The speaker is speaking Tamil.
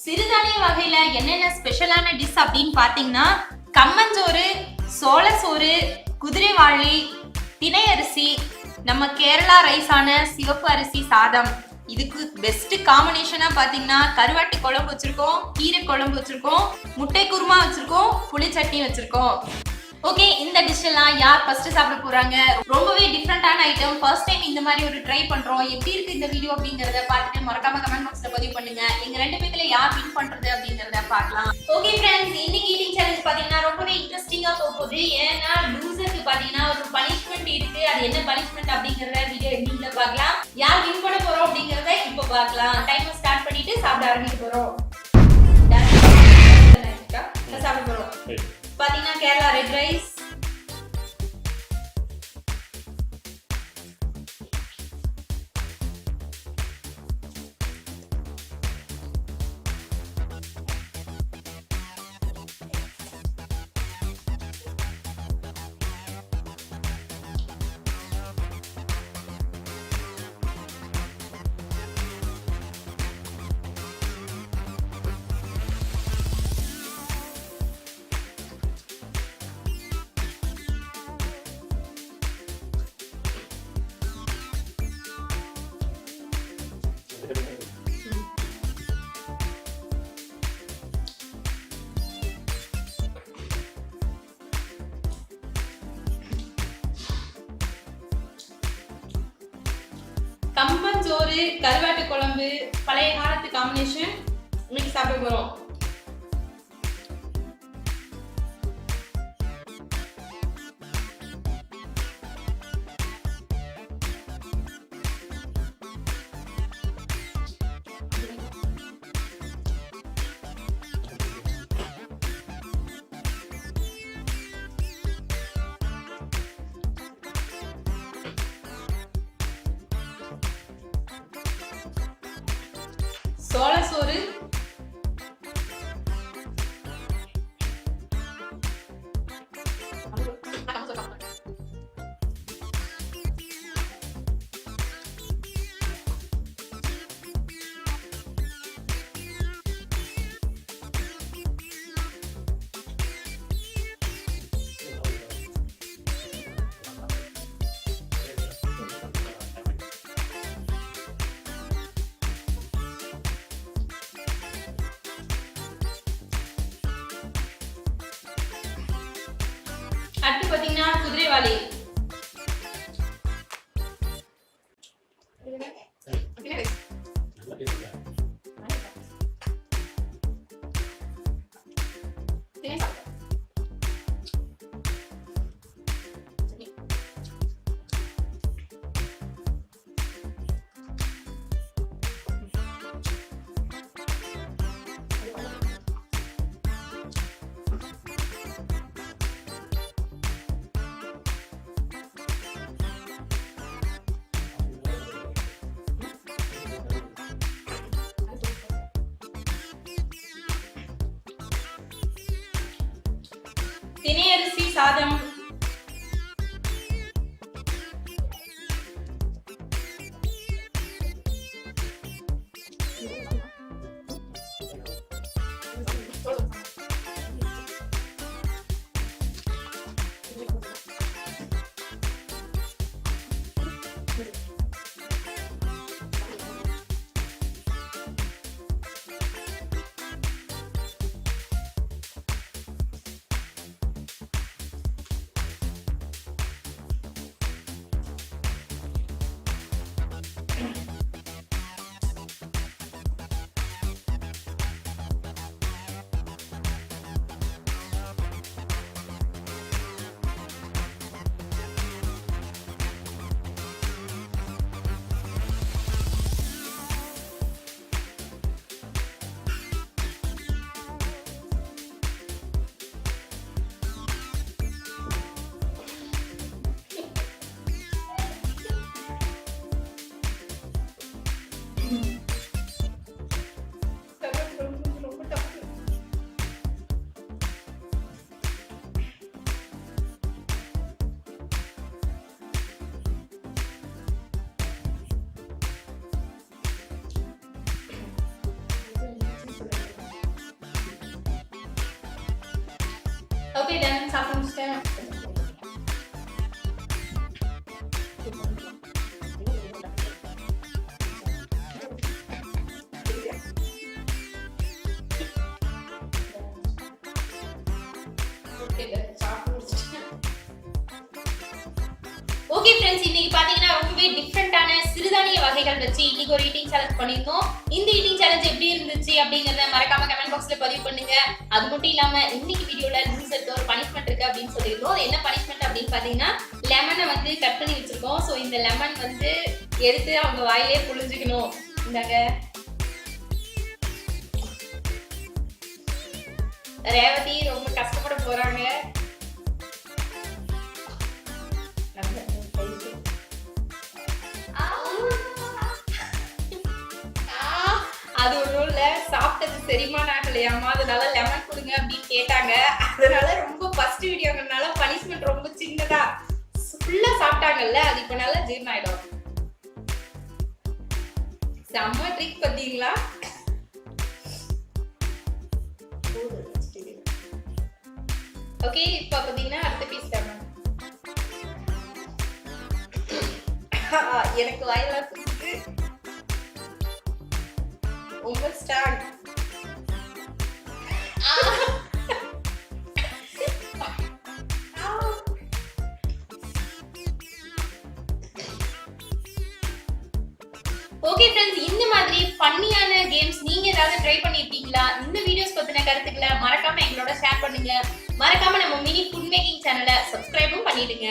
சிறுதானிய வகையில என்னென்ன ஸ்பெஷலான டிஷ் அப்படின்னு பாத்தீங்கன்னா கம்மஞ்சோறு, சோளசோறு, குதிரைவாழி, திணை அரிசி, நம்ம கேரளா ரைஸான சிவப்பு அரிசி சாதம். இதுக்கு பெஸ்ட் காம்பினேஷனா பாத்தீங்கன்னா கருவாட்டு குழம்பு வச்சிருக்கோம், கீரை குழம்பு வச்சிருக்கோம், முட்டை குருமா வச்சிருக்கோம், புளி சட்னி வச்சிருக்கோம். ஓகே, இந்த டிஷ் எல்லாம் யார் ஃபர்ஸ்ட் சாப்பிட போறாங்க? ரொம்பவே டிஃப்ரெண்டான ஐட்டம். ஃபர்ஸ்ட் டைம் இந்த மாதிரி ஒரு ட்ரை பண்றோம். எப்படி இருக்கு இந்த வீடியோ அப்படிங்கறத பார்த்துட்டு மறக்காம கமெண்ட் பாக்ஸ்ல பதிவு பண்ணுங்க. எங்க ரெண்டு பேத்துல யார் வின் பண்றது அப்படிங்கறத பார்க்கலாம். ஓகே फ्रेंड्स, இன்னைக்கு ஈட்டிங் சேலஞ்ச் பாத்தீங்கன்னா ரொம்பவே இன்ட்ரெஸ்டிங்கா போகுது. ஏன்னா லூசருக்கு பாத்தீங்கன்னா ஒரு பனிஷ்மென்ட் இருக்கு. அது என்ன பனிஷ்மென்ட் அப்படிங்கறத வீடியோ எண்டிங்ல பார்க்கலாம். யார் வின் பண்ண போறோம் அப்படிங்கறத இப்போ பார்க்கலாம். டைமர் ஸ்டார்ட் பண்ணிட்டு சாப்பிட ஆரம்பிக்க போறோம். சாப்பிட போறோம். பாத்தீங்கன்னா கேரளா ரெட் ரைஸ், கம்பஞ்சோறு, கருவாட்டு குழம்பு, பழைய காலத்து காம்பினேஷன். இன்னைக்கு சாப்பிட போறோம். சோளசோறு, அடுத்து பாத்தீங்கன்னா குதிரைவாலி. திணை அரிசி சாதம், ஓகே டன் சாப்பிட்டு முடிச்சிட்டேன். ஓகே ஃப்ரெண்ட்ஸ், இன்னைக்கு பாத்தீங்கன்னா ரொம்பவே டிஃபரெண்டான சிறுதானிய வகைகள் வச்சு இன்னைக்கு ஒரு ஈட்டிங் சேலஞ்ச் பண்ணியிருந்தோம். இந்த ஈட்டிங் சேலஞ்ச் எப்படி இருந்துச்சு அப்படிங்கறத மறக்காம கமெண்ட் பாக்ஸ்ல பதிவு பண்ணுங்க. அது மட்டும் இல்லாம இன்னைக்கு வீடியோல லூசருக்கு ஒரு பனிஷ்மெண்ட் இருக்கு அப்படின்னு சொல்லியிருந்தோம். அது என்ன பனிஷ்மெண்ட் அப்படின்னு பாத்தீங்கன்னா லெமனை வந்து கட் பண்ணி வச்சிருக்கோம். ஸோ இந்த லெமன் வந்து எடுத்து அவங்க வாயிலே புழிஞ்சுக்கணும். இந்தாங்க ரேவதி ரொம்ப கஷ்டப்பட போறாங்க. அது ஒண்ணும் இல்ல, சாப்பிட்டது செரிமானம் ஆகலையாமா, அதனால லெமன் கொடுங்க அப்படின்னு கேட்டாங்க. அதனால ரொம்ப ஃபர்ஸ்ட் வீடியோங்கறனால பனிஷ்மெண்ட் ரொம்ப சின்னதா ஃபுல்லா சாப்பிட்டாங்கல்ல, அது இப்ப நல்லா ஜீரணம் ஆயிடும். செம்ம ட்ரிக் பாத்தீங்களா? ஓகே, இப்ப பாத்தீங்கன்னா அடுத்த பீஸ் லெமன். எனக்கு வாயில குடிச்சு ரொம்ப ஸ்ட்ராங். ஓகே ஃப்ரெண்ட்ஸ், இந்த மாதிரி ஃபன்னியான கேம்ஸ் நீங்க ஏதாவது ட்ரை பண்ணிருக்கீங்களா? இந்த வீடியோஸ் பத்தின கருத்துக்களை மறக்காம எங்களோட ஷேர் பண்ணுங்க. மறக்காம நம்ம மினி ஃபுட் மேக்கிங் சேனலை சப்ஸ்கிரைபும் பண்ணிடுங்க.